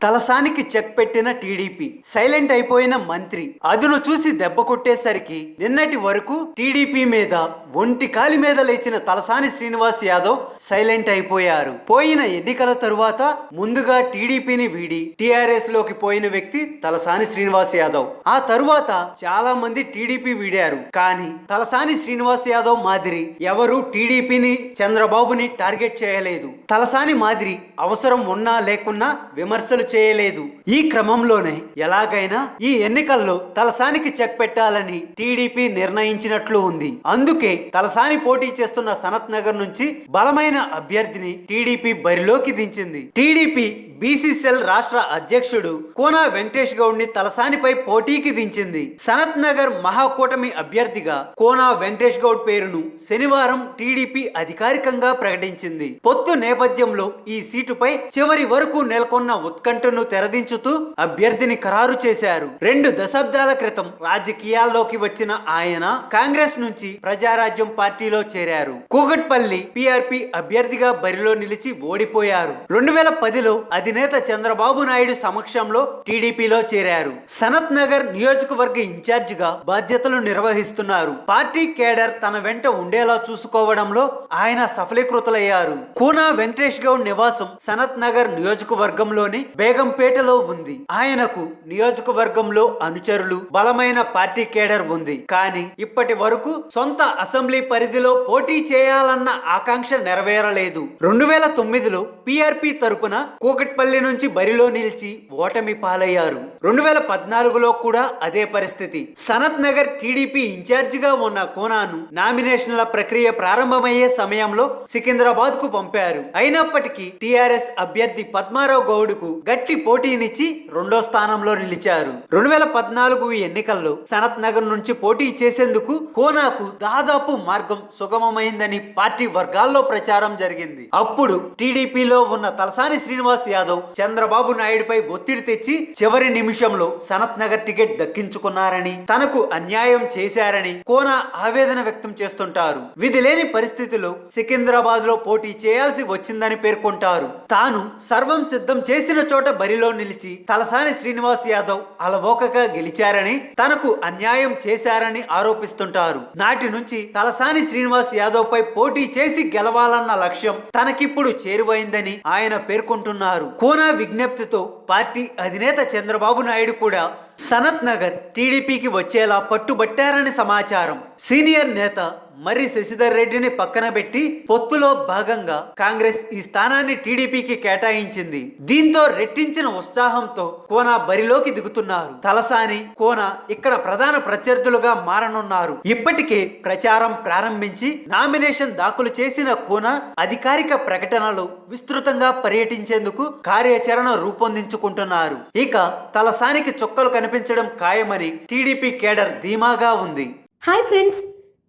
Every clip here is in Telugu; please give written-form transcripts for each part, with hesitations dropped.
తలసానికి చెక్ పెట్టిన టీడీపీ, సైలెంట్ అయిపోయిన మంత్రి, అదును చూసి దెబ్బ కొట్టేసరికి నిన్నటి వరకు టీడీపీ మీద ఒంటి కాలి మీద లేచిన తలసాని శ్రీనివాస్ యాదవ్ సైలెంట్ అయిపోయారు. పోయిన ఎన్నికల తరువాత ముందుగా టీడీపీని వీడి టీఆర్ఎస్ లోకి పోయిన వ్యక్తి తలసాని శ్రీనివాస్ యాదవ్. ఆ తరువాత చాలా మంది టీడీపీ వీడారు. కానీ తలసాని శ్రీనివాస్ యాదవ్ మాదిరి ఎవరు టీడీపీని, చంద్రబాబుని టార్గెట్ చేయలేదు. తలసాని మాదిరి అవసరం ఉన్నా లేకున్నా విమర్శలు చేయలేదు. ఈ క్రమంలోనే ఎలాగైనా ఈ ఎన్నికల్లో తలసానికి చెక్ పెట్టాలని టీడీపీ నిర్ణయించినట్లు ఉంది. అందుకే తలసాని పోటీ చేస్తున్న సనత్ నగర్ నుంచి బలమైన అభ్యర్థిని టీడీపీ బరిలోకి దించింది. టీడీపీ బీసీసీఎల్ రాష్ట్ర అధ్యక్షుడు కోనా వెంకటేష్ గౌడ్ ని తలసానిపై పోటీకి దించింది. సనత్ నగర్ మహాకూటమి అభ్యర్థిగా కోనా వెంకటేష్ గౌడ్ పేరును శనివారం టీడీపీ అధికారికంగా ప్రకటించింది. పొత్తు నేపథ్యంలో ఈ సీటుపై చివరి వరకు నెలకొన్న ఉత్కంఠను తెరదించుతూ అభ్యర్థిని ఖరారు చేశారు. 2 దశాబ్దాల క్రితం రాజకీయాల్లోకి వచ్చిన ఆయన కాంగ్రెస్ నుంచి ప్రజారాజ్యం పార్టీలో చేరారు. కూకట్పల్లి పీఆర్పీ అభ్యర్థిగా బరిలో నిలిచి ఓడిపోయారు. 2010లో అధినేత చంద్రబాబు నాయుడు సమక్షంలో టీడీపీలో చేరారు. సనత్ నగర్ నియోజకవర్గ ఇన్ఛార్జిగా బాధ్యతలు నిర్వహిస్తున్నారు. పార్టీ కేడర్ తన వెంట ఉండేలా చూసుకోవడంలో ఆయన సఫలీకృతులయ్యారు. కూనా వెంకటేష్ గౌడ్ నివాసం సనత్ నగర్ నియోజకవర్గంలోని బేగంపేటలో ఉంది. ఆయనకు నియోజకవర్గంలో అనుచరులు, బలమైన పార్టీ కేడర్ ఉంది. కానీ ఇప్పటి వరకు సొంత అసెంబ్లీ పరిధిలో పోటీ చేయాలన్న ఆకాంక్ష నెరవేరలేదు. 2009లో పీఆర్పీ తరపున కూకట్పల్లి నుంచి బరిలో నిలిచి ఓటమి పాలయ్యారు. 2014లో కూడా అదే పరిస్థితి. సనత్ నగర్ టీడీపీ ఇన్ఛార్జిగా ఉన్న కోనాను నామినేషన్ల ప్రక్రియ ప్రారంభమయ్యే సమయంలో సికింద్రాబాద్ కు పంపారు. అయినప్పటికీ టీఆర్ఎస్ అభ్యర్థి పద్మారావు గౌడ్ కు గట్టి పోటీనిచ్చి 2వ స్థానంలో నిలిచారు. 2014 ఎన్నికల్లో సనత్ నగర్ నుంచి పోటీ చేసేందుకు కోనాకు దాదాపు మార్గం సుగమమైందని పార్టీ వర్గాల్లో ప్రచారం జరిగింది. అప్పుడు టీడీపీలో ఉన్న తలసాని శ్రీనివాస్ యాదవ్ చంద్రబాబు నాయుడుపై ఒత్తిడి తెచ్చి చివరి నిమిషంలో సనత్ నగర్ టికెట్ దక్కించుకున్నారని, తనకు అన్యాయం చేశారని కోనా ఆవేదన వ్యక్తం చేస్తుంటారు. విధి లేని పరిస్థితిలో సికింద్రాబాద్ లో పోటీ చేయాల్సి వచ్చిందని పేర్కొంటారు. తాను సర్వం సిద్ధం చేసిన చోట బరిలో నిలిచి తలసాని శ్రీనివాస్ యాదవ్ అలవోకగా గెలిచారని, తనకు అన్యాయం చేశారని ఆరోపిస్తుంటారు. నాటి నుంచి తలసాని శ్రీనివాస్ యాదవ్ పై పోటీ చేసి గెలవాలన్న లక్ష్యం తనకిప్పుడు చేరువైందని ఆయన పేర్కొంటున్నారు. కోనా విజ్ఞప్తితో పార్టీ అధినేత చంద్రబాబు నాయుడు కూడా సనత్ నగర్ టీడీపీకి వచ్చేలా పట్టుబట్టారని సమాచారం. సీనియర్ నేత మర్రి శశిధర్ రెడ్డిని పక్కన పెట్టి పొత్తులో భాగంగా కాంగ్రెస్ ఈ స్థానాన్ని టీడీపీకి కేటాయించింది. దీంతో రెట్టించిన ఉత్సాహంతో కోనా బరిలోకి దిగుతున్నారు. తలసాని, కోనా ఇక్కడ ప్రధాన ప్రత్యర్థులుగా మారనున్నారు. ఇప్పటికే ప్రచారం ప్రారంభించి నామినేషన్ దాఖలు చేసిన కోనా అధికారిక ప్రకటనలు విస్తృతంగా పర్యటించేందుకు కార్యాచరణ రూపొందించుకుంటున్నారు. ఇక తలసానికి చుక్కలు కనిపించడం ఖాయమని టీడీపీ కేడర్ ధీమాగా ఉంది. హాయ్ ఫ్రెండ్స్,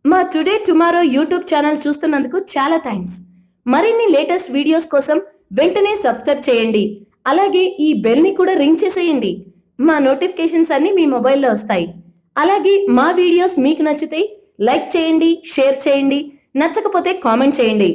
మా టుడే టుమారో యూట్యూబ్ ఛానల్ చూస్తున్నందుకు చాలా థ్యాంక్స్. మరిన్ని లేటెస్ట్ వీడియోస్ కోసం వెంటనే సబ్స్క్రైబ్ చేయండి. అలాగే ఈ బెల్ ని కూడా రింగ్ చేసేయండి. మా నోటిఫికేషన్స్ అన్ని మీ మొబైల్లో వస్తాయి. అలాగే మా వీడియోస్ మీకు నచ్చితే లైక్ చేయండి, షేర్ చేయండి, నచ్చకపోతే కామెంట్ చేయండి.